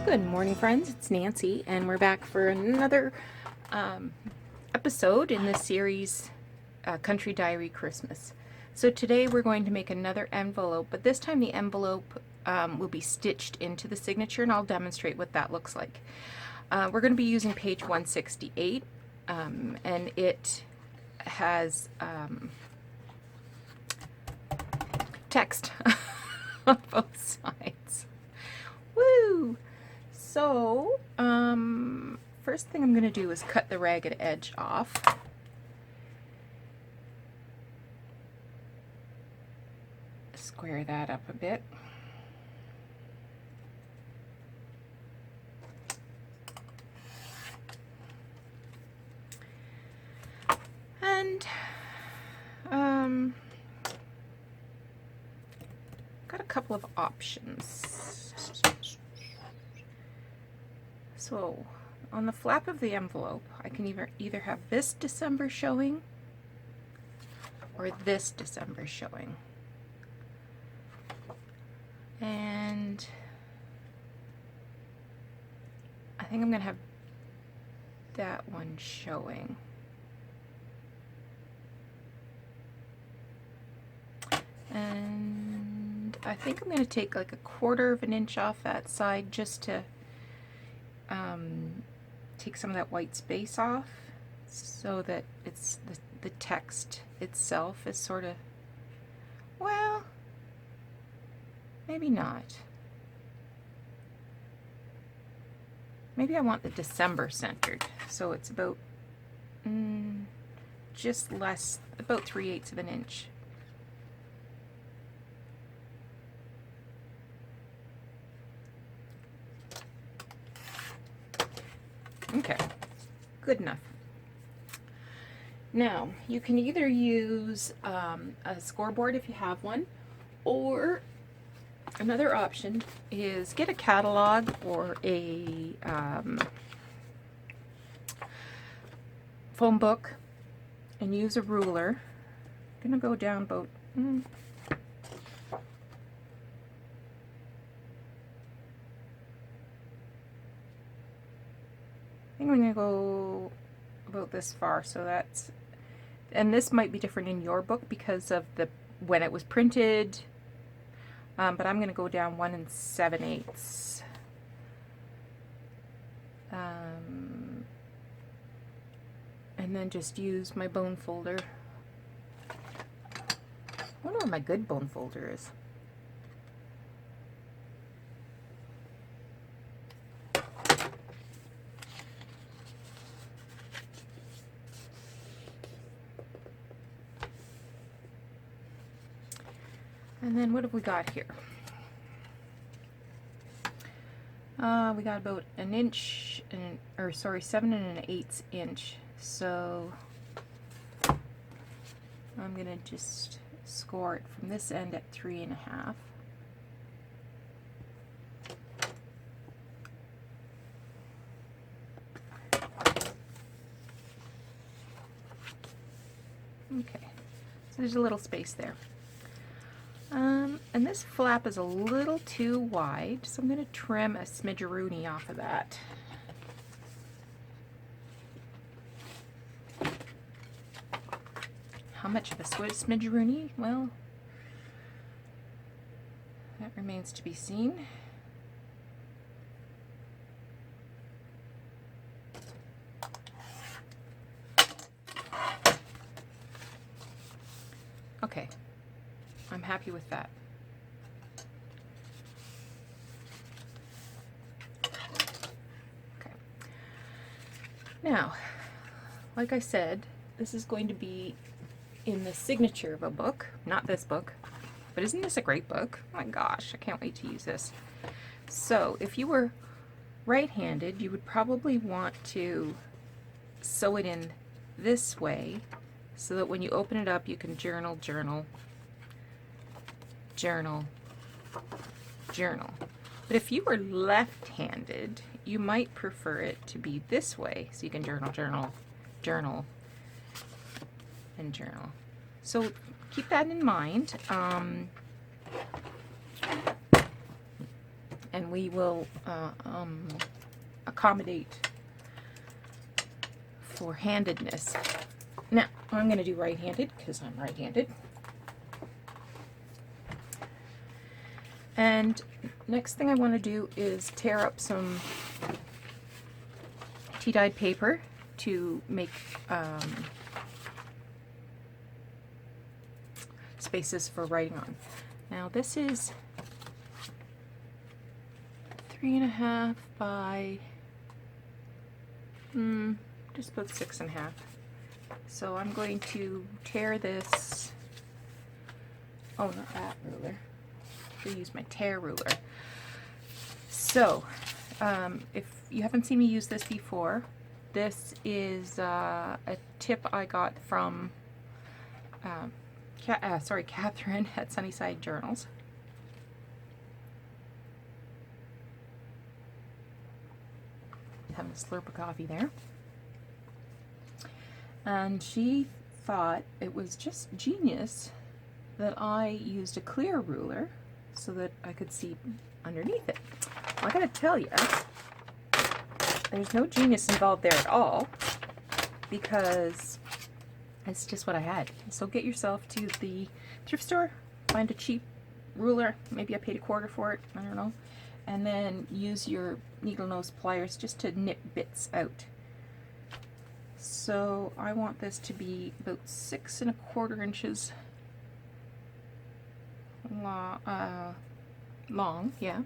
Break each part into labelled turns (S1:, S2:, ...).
S1: Good morning, friends. It's Nancy, and we're back for another episode in this series, Country Diary Christmas. So today we're going to make another envelope, but this time the envelope will be stitched into the signature, and I'll demonstrate what that looks like. We're going to be using page 168, and it has text on both sides. Woo! So, first thing I'm going to do is cut the ragged edge off. Square that up a bit. And, got a couple of options. So, on the flap of the envelope, I can either have this December showing or this December showing. And I think I'm going to have that one showing. And I think I'm going to take like 1/4 of an inch off that side just to take some of that white space off so that it's the text itself is sort of, well, maybe not. Maybe I want the December centered, so it's about just less, about 3/8 of an inch. Okay, good enough. Now, you can either use a scoreboard if you have one, or another option is get a catalog or a phone book and use a ruler. I'm going to go down about I think I'm going to go about this far, so that's, and this might be different in your book because of the when it was printed, but I'm going to go down 1 7/8. And then just use my bone folder. I wonder where my good bone folder is. And then what have we got here? We got about 1 inch, or sorry, 7 1/8 inch. So I'm gonna just score it from this end at 3 1/2. Okay, so there's a little space there. And this flap is a little too wide, so I'm going to trim a smidgeroony off of that. How much of a smidgeroony? Well, that remains to be seen. Okay, I'm happy with that. Okay. Now, like I said, this is going to be in the signature of a book, not this book, but isn't this a great book? Oh my gosh, I can't wait to use this. So, if you were right-handed, you would probably want to sew it in this way so that when you open it up, you can journal, journal, journal, journal. But if you were left-handed, you might prefer it to be this way, so you can journal, journal, journal, and journal. So keep that in mind. and we will accommodate for handedness. Now, I'm going to do right-handed because I'm right-handed. And next thing I want to do is tear up some tea-dyed paper to make spaces for writing on. Now this is 3.5 by just about 6.5. So I'm going to tear this. Oh, not that ruler. I use my tear ruler. So, if you haven't seen me use this before, this is a tip I got from Catherine at Sunnyside Journals. Having a slurp of coffee there. And she thought it was just genius that I used a clear ruler so that I could see underneath it. Well, I gotta tell you, there's no genius involved there at all, because it's just what I had. So get yourself to the thrift store, find a cheap ruler, maybe I paid $1/4 for it, I don't know, and then use your needle nose pliers just to nip bits out. So I want this to be about 6.25 inches long, yeah.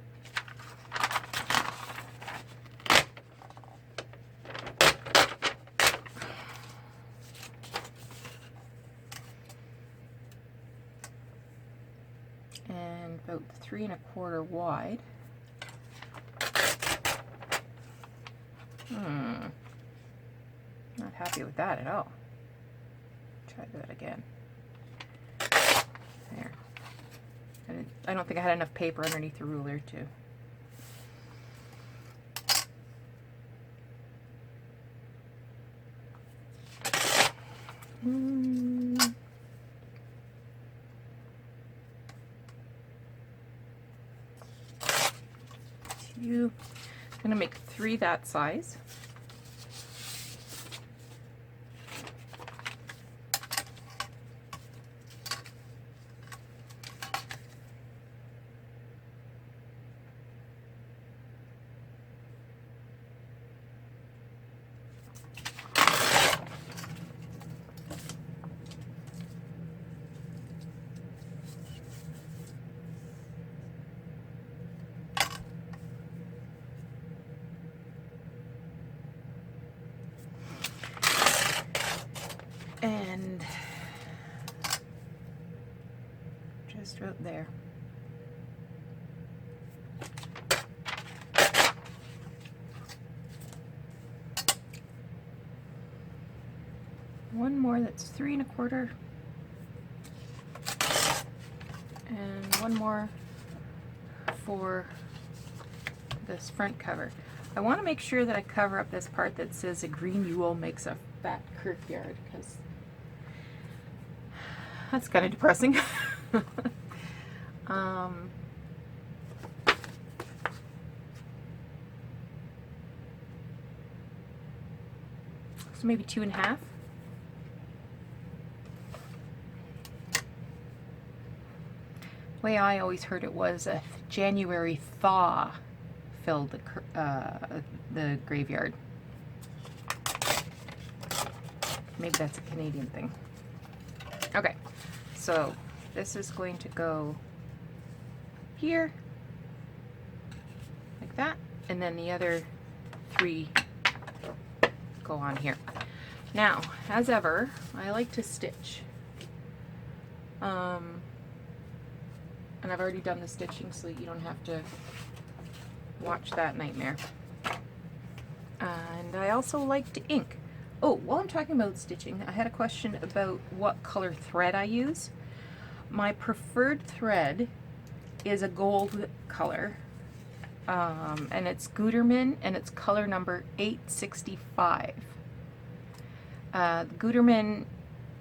S1: And about 3.25 wide. Not happy with that at all. Try that again. There. And I don't think I had enough paper underneath the ruler to. I'm gonna make 3 that size. And just right there. One more that's 3.25, and one more for this front cover. I want to make sure that I cover up this part that says a green Yule makes a fat kirkyard, because that's kind of depressing. So maybe 2.5. The way I always heard it was a January thaw filled the graveyard. Maybe that's a Canadian thing. Okay, so this is going to go here, like that, and then the other 3 go on here. Now, as ever, I like to stitch. And I've already done the stitching so that you don't have to watch that nightmare. And I also like to ink. Oh, while I'm talking about stitching, I had a question about what color thread I use. My preferred thread is a gold color, and it's Gutermann, and it's color number 865. Gutermann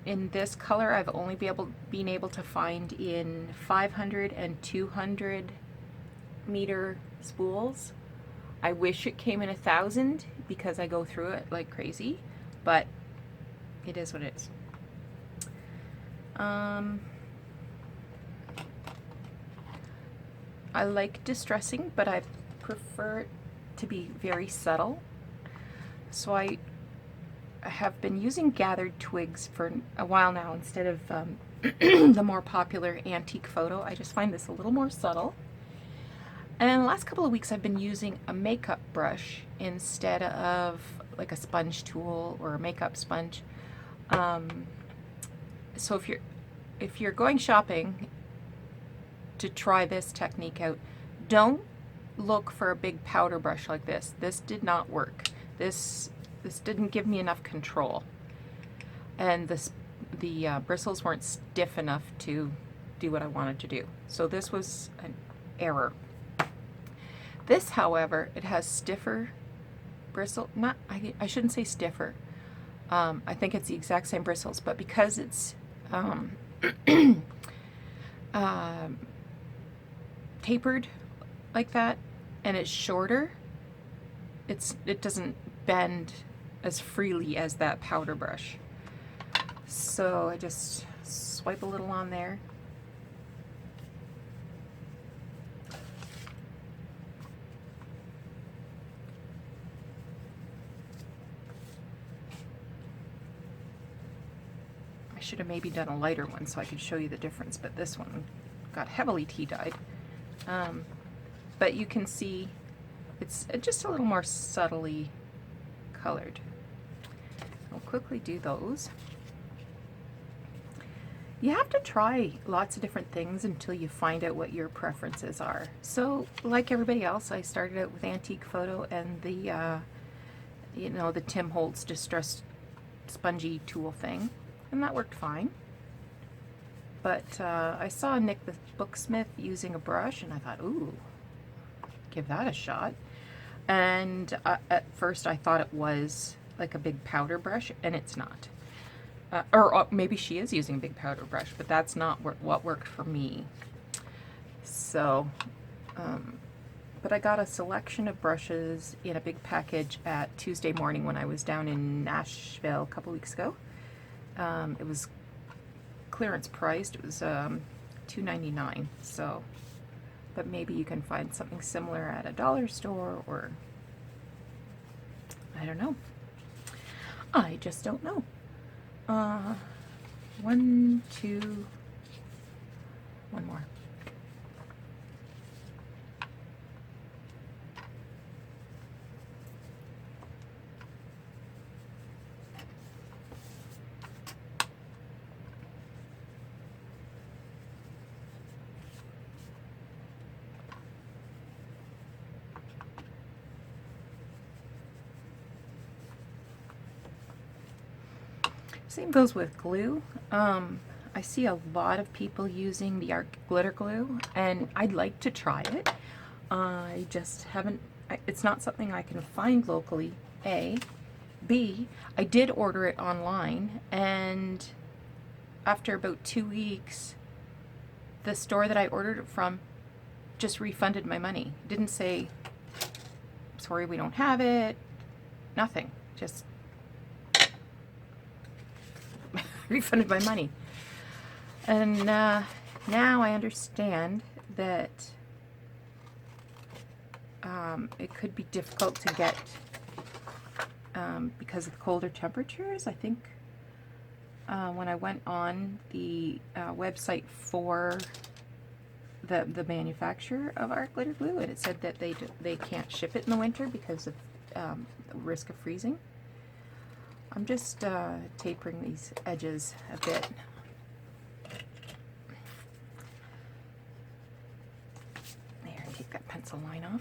S1: in this color I've only been able to find in 500 and 200 meter spools. I wish it came in 1,000 because I go through it like crazy, but it is what it is. I like distressing, but I prefer it to be very subtle. So I have been using gathered twigs for a while now instead of the more popular antique photo. I just find this a little more subtle. And the last couple of weeks I've been using a makeup brush instead of like a sponge tool or a makeup sponge. So if you're going shopping to try this technique out, don't look for a big powder brush like this. This did not work. This didn't give me enough control, and the bristles weren't stiff enough to do what I wanted to do. So this was an error. This, however, it has stiffer bristle. I shouldn't say stiffer. I think it's the exact same bristles, but because it's tapered like that and it's shorter, it doesn't bend as freely as that powder brush. So I just swipe a little on there. I should have maybe done a lighter one so I could show you the difference, but this one got heavily tea-dyed. But you can see it's just a little more subtly colored. I'll quickly do those. You have to try lots of different things until you find out what your preferences are. So, like everybody else, I started out with antique photo and the the Tim Holtz distressed spongy tool thing, and that worked fine. But I saw Nick the Booksmith using a brush, and I thought, ooh, give that a shot. And at first I thought it was like a big powder brush, and it's not. Or maybe she is using a big powder brush, but that's not what worked for me. So, but I got a selection of brushes in a big package at Tuesday morning when I was down in Nashville a couple weeks ago. It was clearance priced. It was $2.99. So, but maybe you can find something similar at a dollar store, or I don't know. I just don't know. 1, 2, one more. Same goes with glue. I see a lot of people using the art glitter glue, and I'd like to try it. I just haven't, it's not something I can find locally, A. B, I did order it online, and after about 2 weeks, the store that I ordered it from just refunded my money. Didn't say, sorry, we don't have it, nothing, just refunded my money. And now I understand that it could be difficult to get because of the colder temperatures. I think when I went on the website for the manufacturer of art glitter glue, and it said that they can't ship it in the winter because of the risk of freezing. I'm just tapering these edges a bit. There, take that pencil line off.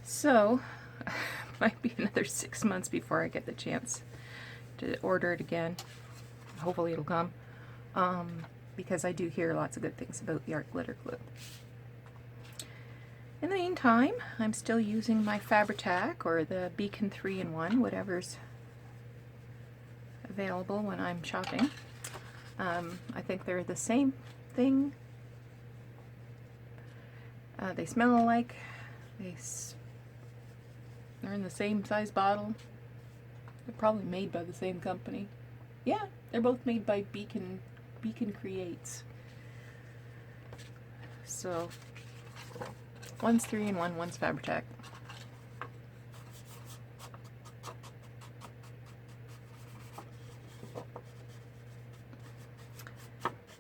S1: So, might be another 6 months before I get the chance to order it again. Hopefully it'll come, because I do hear lots of good things about the art glitter glue. In the meantime, I'm still using my Fabri-Tac or the Beacon 3-in-1, whatever's available when I'm shopping. I think they're the same thing. They smell alike. They're in the same size bottle. They're probably made by the same company. Yeah, they're both made by Beacon Creates. So one's 3-in-1, one's Fabri-Tac.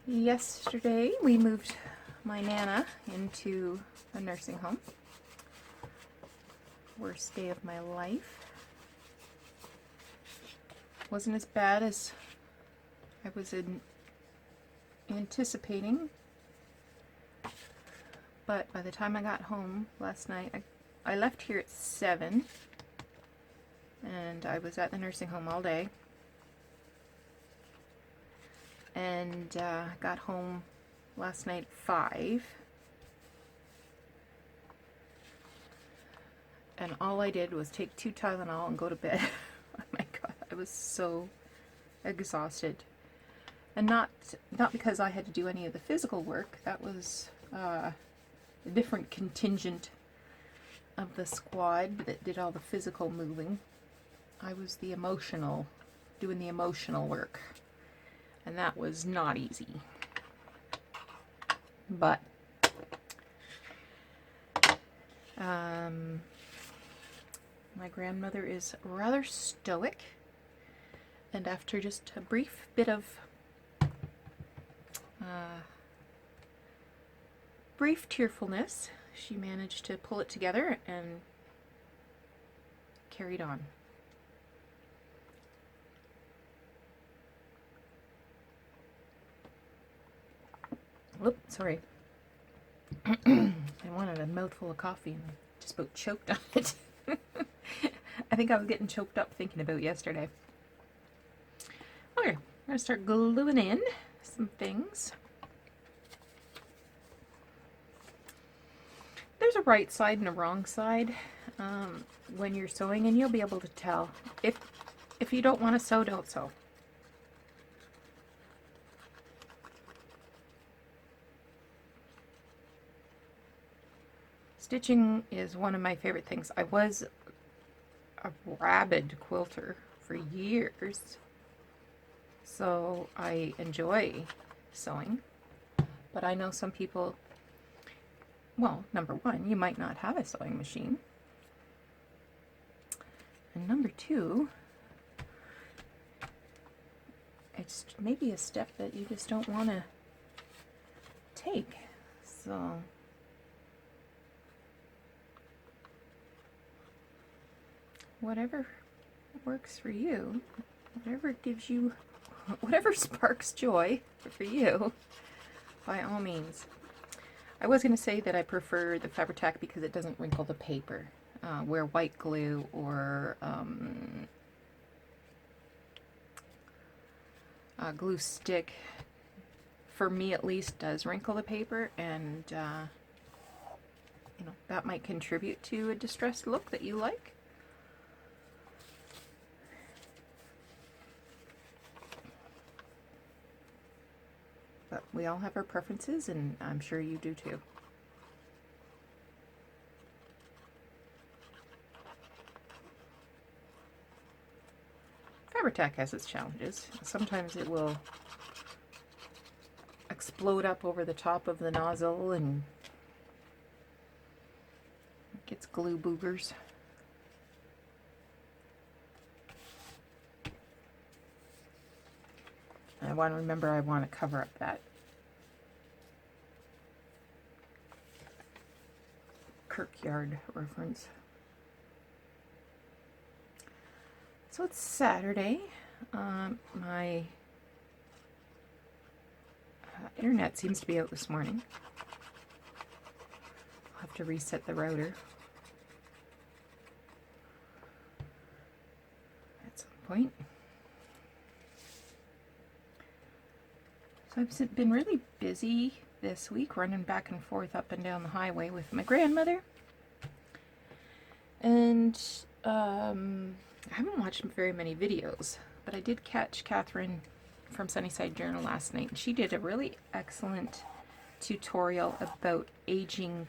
S1: Yesterday we moved my Nana into a nursing home. Worst day of my life. Wasn't as bad as I was anticipating, but by the time I got home last night, I left here at 7, and I was at the nursing home all day, and got home last night at 5, and all I did was take 2 Tylenol and go to bed. Oh my god, I was so exhausted. And not because I had to do any of the physical work. That was a different contingent of the squad that did all the physical moving. I was doing the emotional work. And that was not easy. But my grandmother is rather stoic, and after just a brief bit of brief tearfulness, she managed to pull it together and carried on. Whoop, sorry. I wanted a mouthful of coffee and I just about choked on it. I think I was getting choked up thinking about yesterday. Okay, I'm going to start gluing in some things. There's a right side and a wrong side when you're sewing, and you'll be able to tell. If you don't want to sew, don't sew. Stitching is one of my favorite things. I was a rabid quilter for years, so I enjoy sewing. But I know some people, well, number one, you might not have a sewing machine. And number two, it's maybe a step that you just don't want to take. So whatever works for you, whatever gives you, whatever sparks joy for you, by all means. I was going to say that I prefer the Fabri-Tac because it doesn't wrinkle the paper, where white glue or glue stick, for me at least, does wrinkle the paper, and you know, that might contribute to a distressed look that you like. But we all have our preferences, and I'm sure you do too. Fabri-Tac has its challenges. Sometimes it will explode up over the top of the nozzle and it gets glue boogers. I want to remember I want to cover up that Kirkyard reference. So it's Saturday. My internet seems to be out this morning. I'll have to reset the router at some point. So I've been really busy this week, running back and forth up and down the highway with my grandmother. And I haven't watched very many videos, but I did catch Catherine from Sunnyside Journal last night, and she did a really excellent tutorial about aging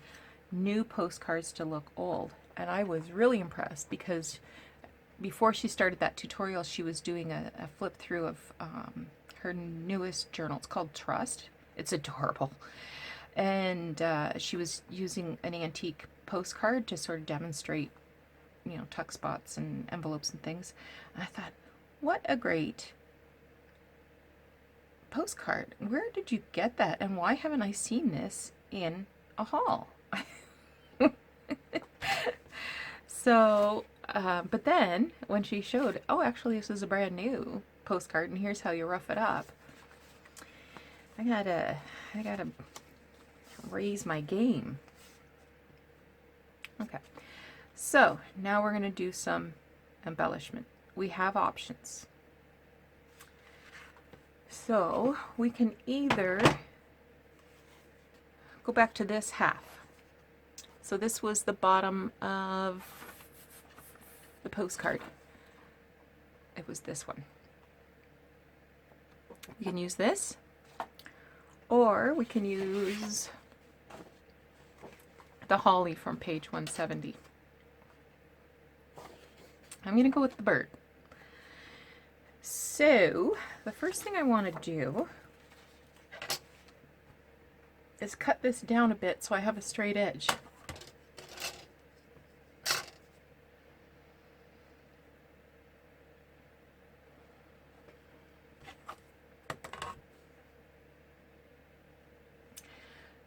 S1: new postcards to look old. And I was really impressed because before she started that tutorial, she was doing a flip through of her newest journal. It's called Trust. It's adorable. And she was using an antique postcard to sort of demonstrate, you know, tuck spots and envelopes and things. And I thought, what a great postcard. Where did you get that? And why haven't I seen this in a haul? So, but then when she showed, oh, actually this is a brand new postcard and here's how you rough it up. I gotta raise my game. Okay. So now we're gonna do some embellishment. We have options. So we can either go back to this half. So this was the bottom of the postcard. It was this one. We can use this, or we can use the holly from page 170. I'm going to go with the bird. So the first thing I want to do is cut this down a bit so I have a straight edge.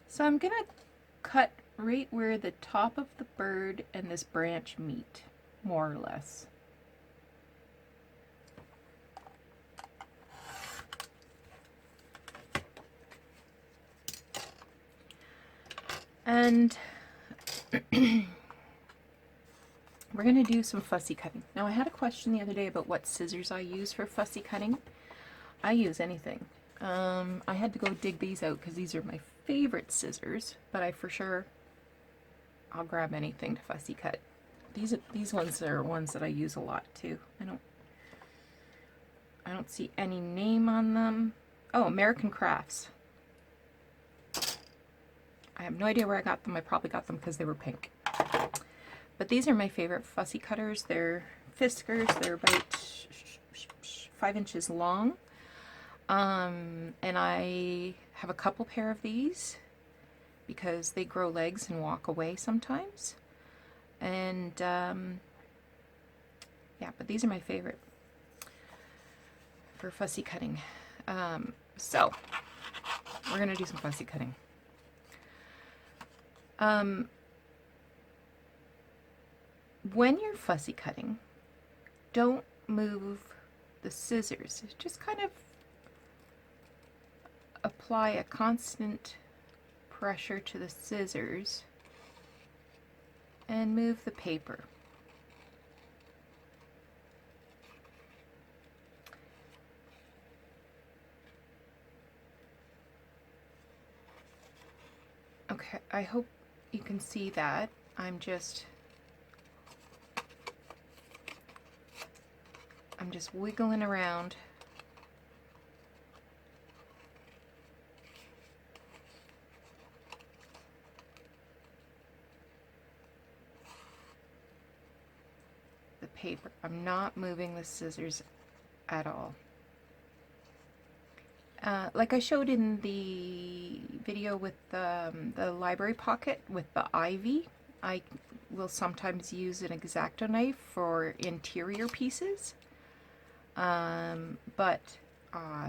S1: So I'm going to cut right where the top of the bird and this branch meet, more or less. And we're going to do some fussy cutting. Now I had a question the other day about what scissors I use for fussy cutting. I use anything. I had to go dig these out because these are my favorite scissors, but I'll grab anything to fussy cut. These ones are ones that I use a lot too. I don't see any name on them. Oh, American Crafts. I have no idea where I got them. I probably got them because they were pink. But these are my favorite fussy cutters. They're Fiskars. They're about 5 inches long. And I have a couple pair of these because they grow legs and walk away sometimes. And yeah, but these are my favorite for fussy cutting. So we're gonna do some fussy cutting. When you're fussy cutting, don't move the scissors. Just kind of apply a constant pressure to the scissors and move the paper. Okay, I hope you can see that. I'm just wiggling around. The paper. I'm not moving the scissors at all. Like I showed in the video with the library pocket with the ivy, I will sometimes use an X-Acto knife for interior pieces, but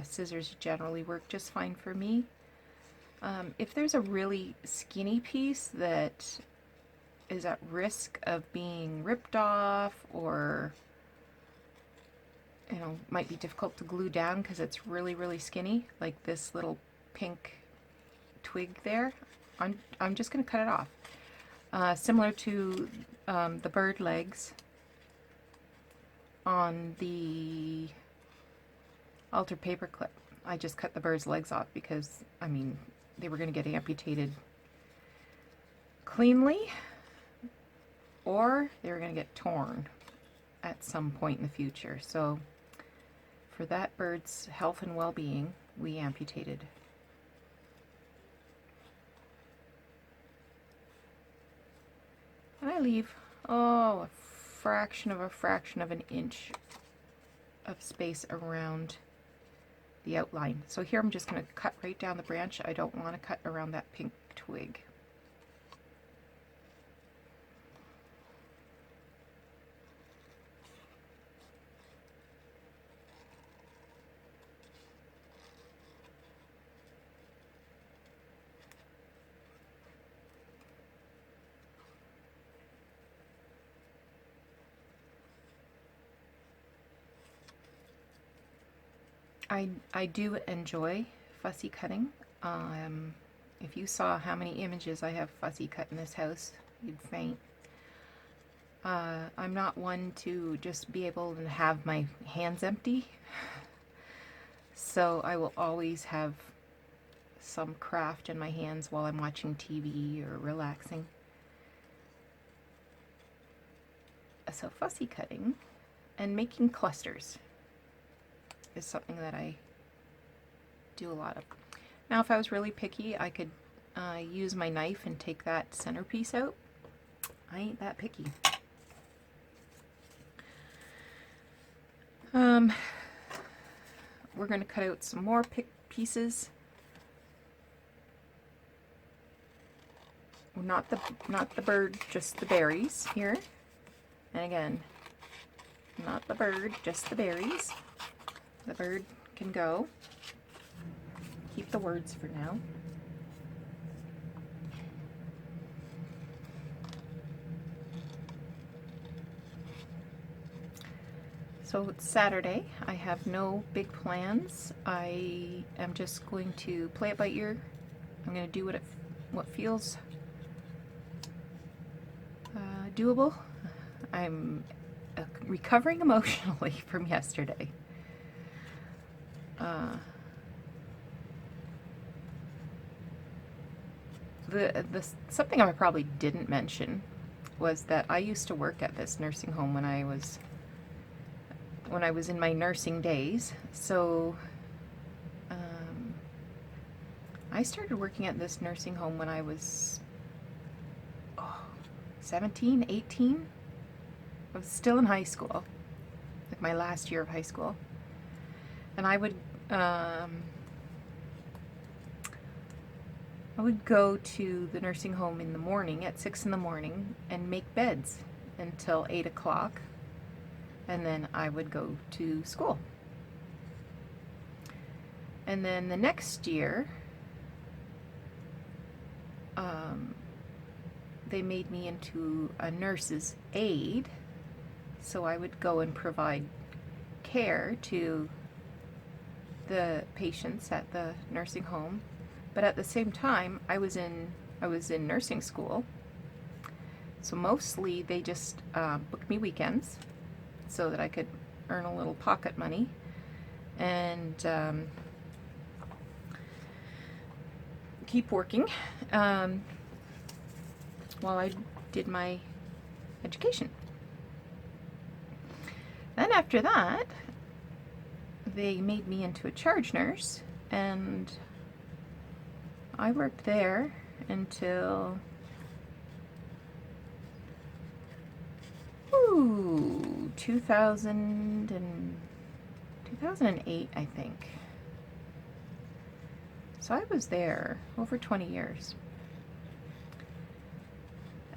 S1: scissors generally work just fine for me. If there's a really skinny piece that is at risk of being ripped off, or might be difficult to glue down because it's really skinny, like this little pink twig there, I'm just going to cut it off. Similar to the bird legs on the altered paper clip. I just cut the bird's legs off because, I mean, they were going to get amputated cleanly, or they were going to get torn at some point in the future. So for that bird's health and well-being, we amputated. And I leave, oh, a fraction of an inch of space around the outline. So here I'm just going to cut right down the branch. I don't want to cut around that pink twig. I do enjoy fussy cutting. If you saw how many images I have fussy cut in this house, you'd faint. I'm not one to just be able to have my hands empty, so I will always have some craft in my hands while I'm watching TV or relaxing. So fussy cutting and making clusters is something that I do a lot of. Now, if I was really picky, I could use my knife and take that centerpiece out. I ain't that picky. We're going to cut out some more pieces. Not the bird, just the berries here. And again, not the bird, just the berries. The bird can go. Keep the words for now. So it's Saturday. I have no big plans. I am just going to play it by ear. I'm going to do what feels doable. I'm recovering emotionally from yesterday. Something I probably didn't mention was that I used to work at this nursing home when I was in my nursing days. So I started working at this nursing home when I was 17, 18. I was still in high school, like my last year of high school. And I would go to the nursing home in the morning at 6 in the morning and make beds until 8 o'clock. And then I would go to school. And then the next year, they made me into a nurse's aide. So I would go and provide care to the patients at the nursing home. But at the same time, I was in nursing school. So mostly they just booked me weekends so that I could earn a little pocket money and keep working while I did my education. Then after that, they made me into a charge nurse, and I worked there until 2008, I think. So I was there over 20 years.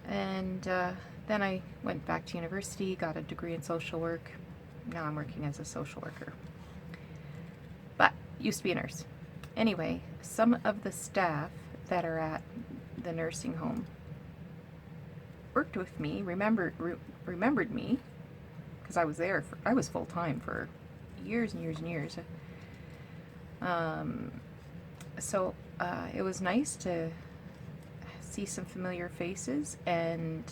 S1: And then I went back to university, got a degree in social work. Now I'm working as a social worker. But used to be a nurse. Anyway, some of the staff that are at the nursing home worked with me, remembered me, because I was there I was full-time for years and years and years. So it was nice to see some familiar faces and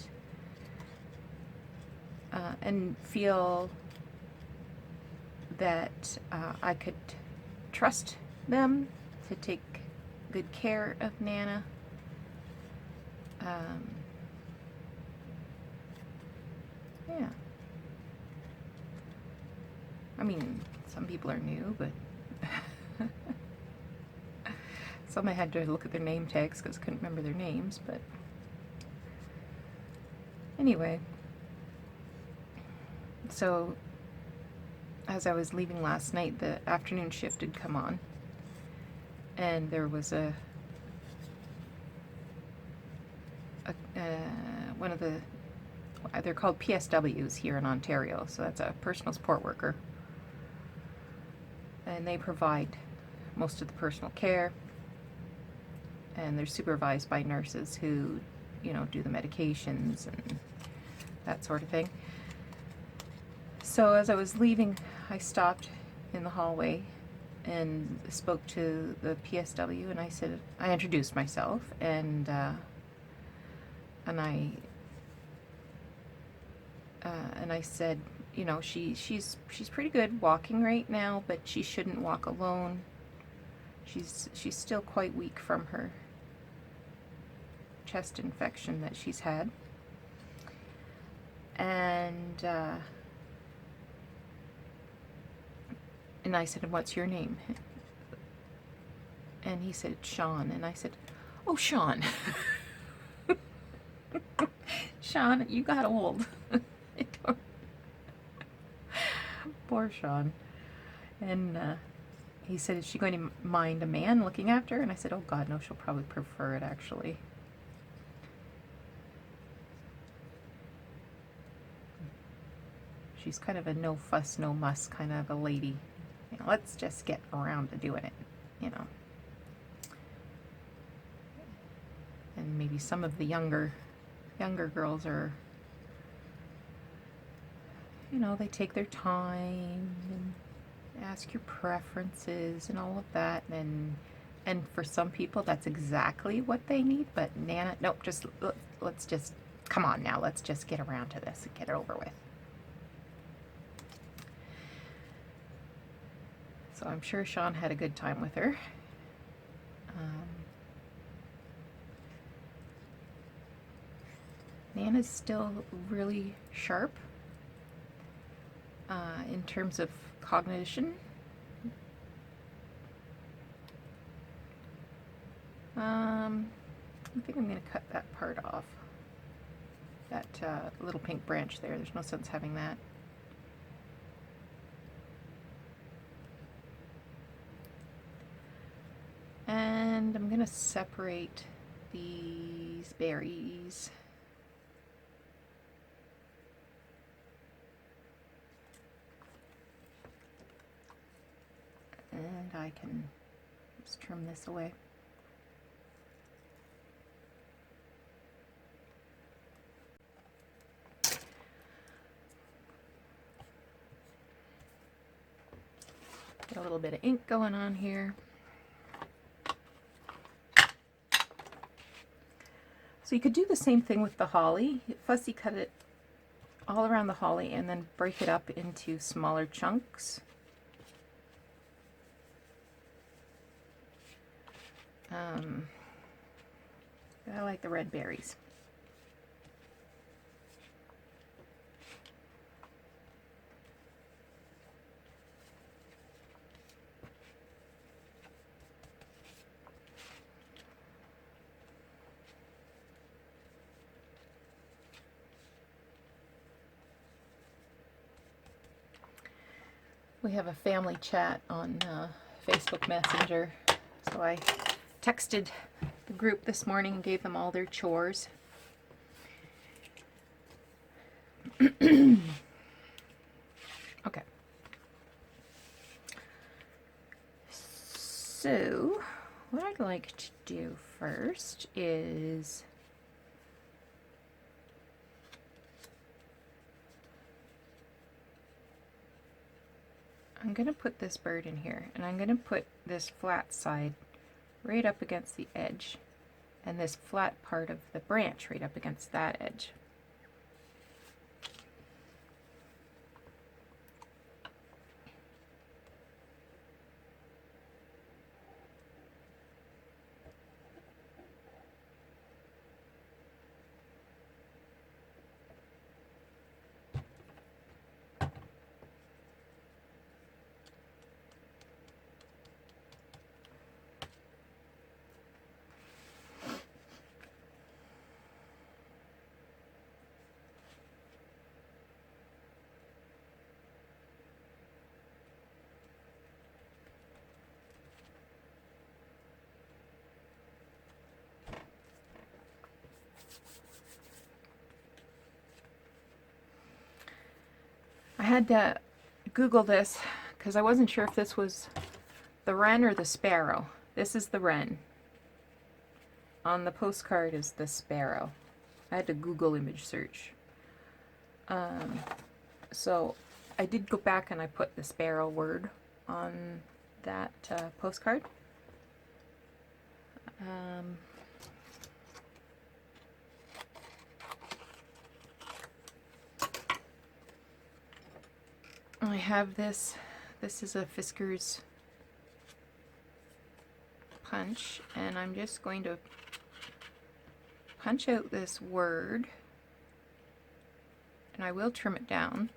S1: feel that I could trust them to take good care of Nana. Yeah. I mean, some people are new, but some I had to look at their name tags because I couldn't remember their names, but anyway. So, as I was leaving last night, the afternoon shift had come on, and there was one of the, they're called PSWs here in Ontario, so that's a personal support worker, and they provide most of the personal care, and they're supervised by nurses who, you know, do the medications and that sort of thing. So as I was leaving, I stopped in the hallway and spoke to the PSW, and I said, I introduced myself, and I said, you know, she's pretty good walking right now, but she shouldn't walk alone. She's still quite weak from her chest infection that she's had. And I said, what's your name? And he said, Sean. And I said, oh, Sean. Sean, you got old. Poor Sean. And he said, is she going to mind a man looking after her? And I said, oh God, no, she'll probably prefer it, actually. She's kind of a no fuss, no muss kind of a lady. You know, let's just get around to doing it, you know. And maybe some of the younger girls are, you know, they take their time and ask your preferences and all of that, and for some people that's exactly what they need. But Nana, nope, just let's just, come on now, let's just get around to this and get it over with. So I'm sure Sean had a good time with her. Nana's still really sharp in terms of cognition. I think I'm going to cut that part off. That little pink branch there. There's no sense having that. And I'm going to separate these berries. And I can just trim this away. Got a little bit of ink going on here. So you could do the same thing with the holly. Fussy cut it all around the holly and then break it up into smaller chunks. I like the red berries. We have a family chat on Facebook Messenger, so I texted the group this morning and gave them all their chores. Okay. So, what I'd like to do first is I'm going to put this bird in here, and I'm going to put this flat side right up against the edge, and this flat part of the branch right up against that edge. I had to Google this because I wasn't sure if this was the wren or the sparrow. This is the wren. On the postcard is the sparrow. I had to Google image search. So I did go back and I put the sparrow word on that postcard. I have this. This is a Fisker's punch, and I'm just going to punch out this word, and I will trim it down.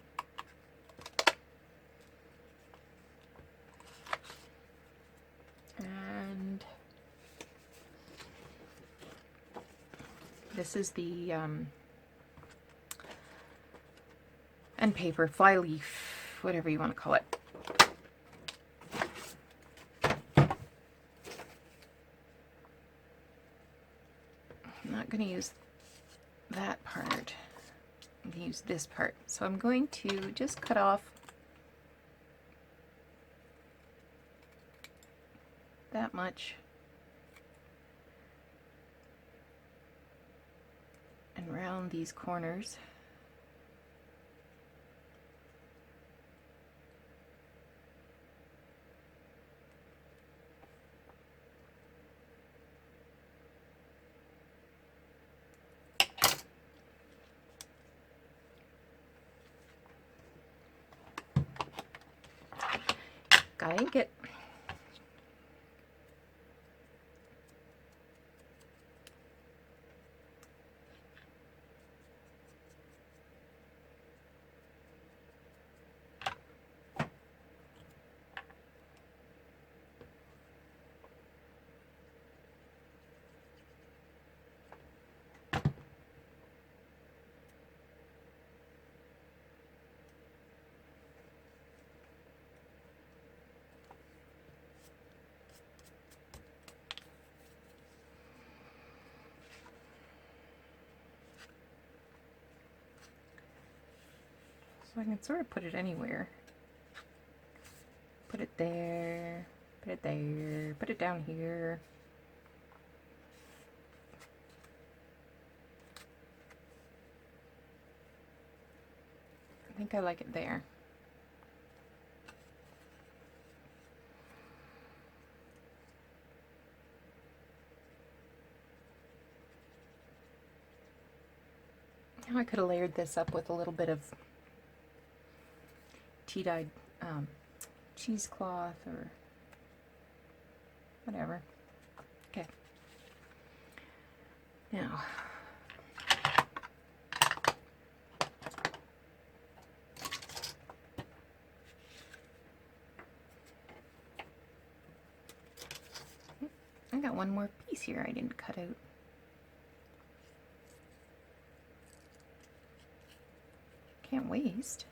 S1: And this is the end paper, fly leaf, whatever you want to call it. I'm not going to use that part. I'm going to use this part. So I'm going to just cut off that much and round these corners. Gotta ink it. So I can sort of put it anywhere. Put it there, put it there, put it down here. I think I like it there. Now I could have layered this up with a little bit of tea-dyed cheesecloth or whatever. Okay. Now, I got one more piece here I didn't cut out. Can't waste.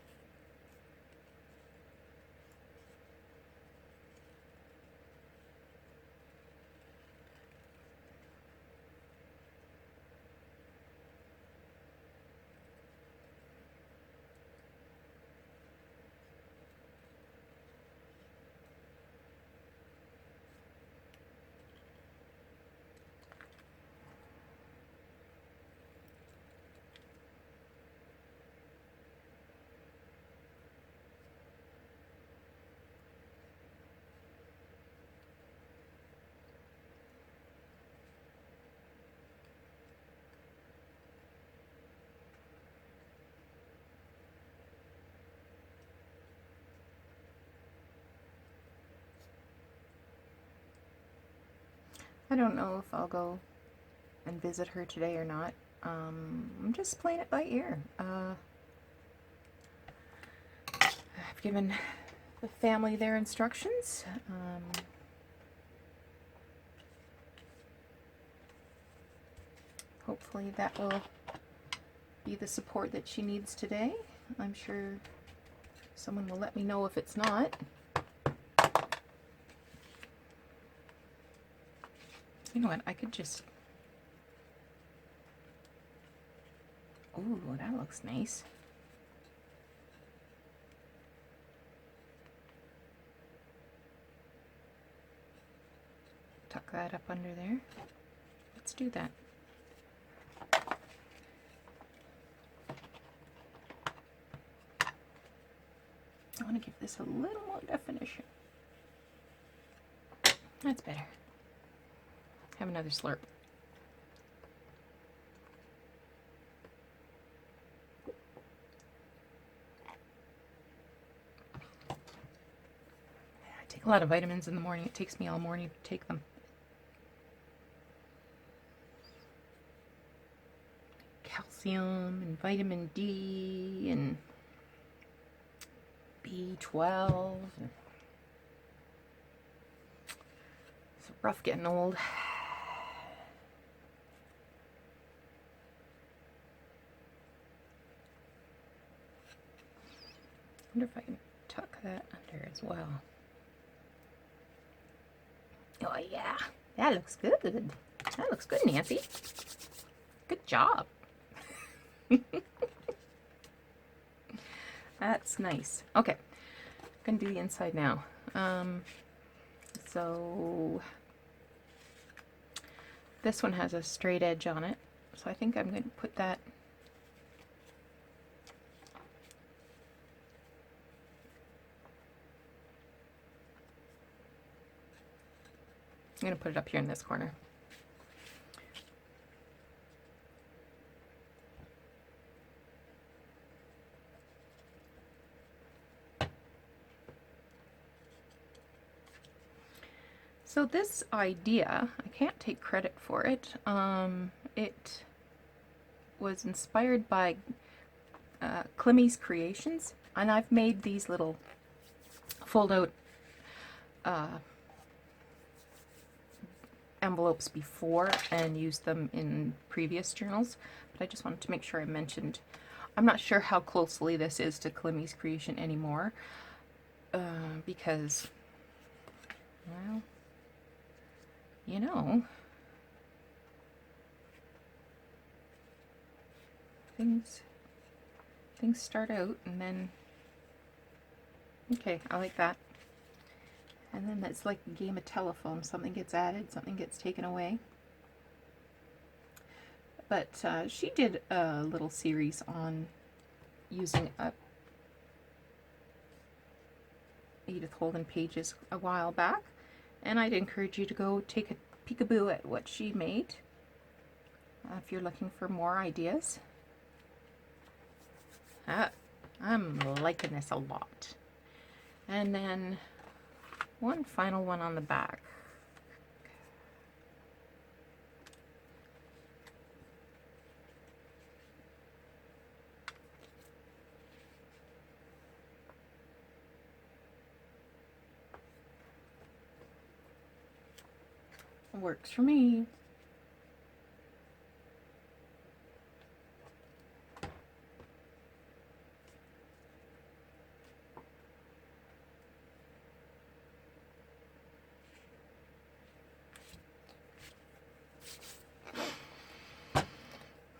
S1: I don't know if I'll go and visit her today or not. I'm just playing it by ear. I've given the family their instructions. Hopefully that will be the support that she needs today. I'm sure someone will let me know if it's not. You know what, I could just... Ooh, that looks nice. tuck that up under there. Let's do that. I want to give this a little more definition. That's better. Have another slurp. I take a lot of vitamins in the morning. It takes me all morning to take them. Calcium and vitamin D and B12. It's rough getting old. I wonder if I can tuck that under as well. Oh yeah, that looks good. That looks good, Nancy. Good job. That's nice. Okay, I'm gonna do the inside now. So this one has a straight edge on it, so I think I'm going to put that I'm going to put it up here in this corner. So this idea, I can't take credit for it. It was inspired by Climmy's Creations, and I've made these little fold-out envelopes before and used them in previous journals, but I just wanted to make sure I mentioned. I'm not sure how closely this is to Climmy's Creation anymore, because, well, you know, things start out and then, okay, I like that. And then it's like a game of telephone. Something gets added, something gets taken away. But she did a little series on using Edith Holden pages a while back. And I'd encourage you to go take a peekaboo at what she made if you're looking for more ideas. I'm liking this a lot. And then one final one on the back. Works for me.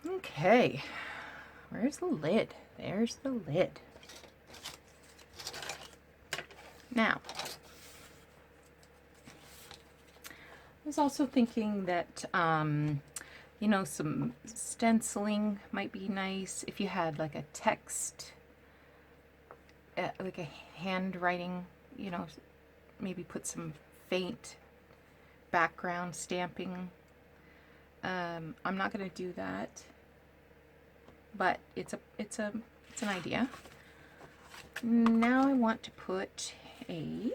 S1: Okay, where's the lid? There's the lid. Now, I was also thinking that, you know, some stenciling might be nice if you had like a text, like a handwriting, you know, maybe put some faint background stamping. I'm not going to do that, but it's an idea. Now I want to put a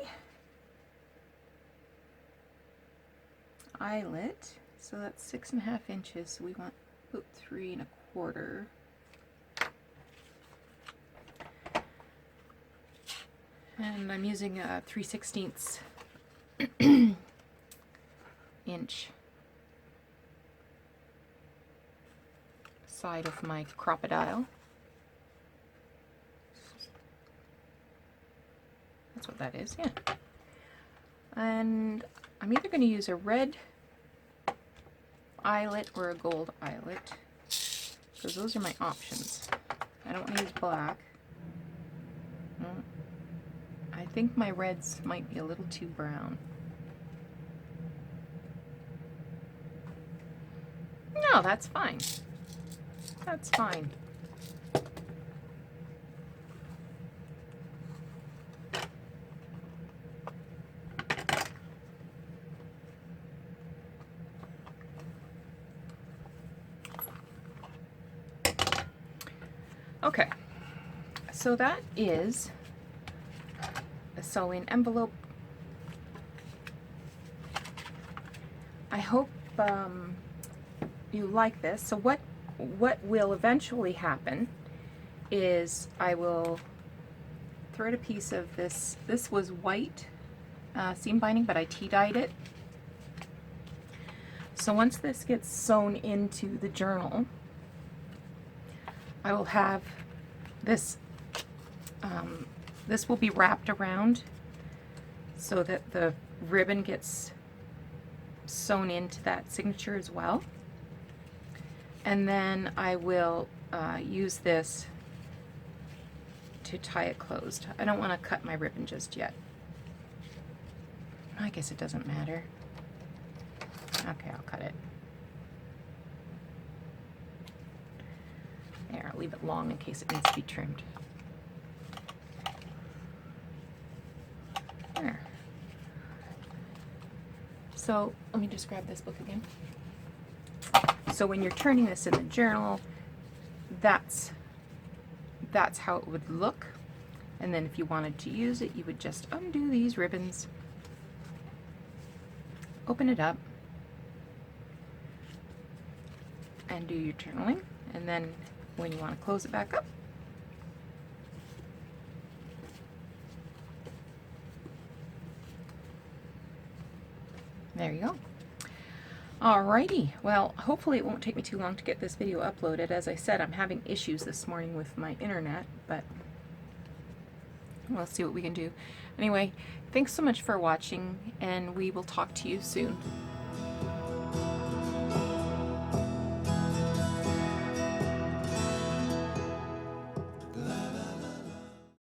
S1: eyelet, so that's 6.5 inches. So we want about 3 1/4. And I'm using a 3/16 inch side of my crocodile. That's what that is, yeah. And I'm either going to use a red eyelet or a gold eyelet, because those are my options. I don't want to use black. I think my reds might be a little too brown. No, that's fine. That's fine. Okay, so that is a sewing envelope. I hope you like this. So what will eventually happen is I will thread a piece of this. This was white seam binding, but I tea-dyed it. So once this gets sewn into the journal, I will have this, this will be wrapped around so that the ribbon gets sewn into that signature as well. And then I will use this to tie it closed. I don't want to cut my ribbon just yet. I guess it doesn't matter. Okay, I'll cut it. There, I'll leave it long in case it needs to be trimmed. There. So let me just grab this book again. So when you're turning this in the journal, that's how it would look. And then if you wanted to use it, you would just undo these ribbons, open it up, and do your journaling. And then when you want to close it back up, there you go. Alrighty, well, hopefully it won't take me too long to get this video uploaded. As I said, I'm having issues this morning with my internet, but we'll see what we can do. Anyway, thanks so much for watching, and we will talk to you soon.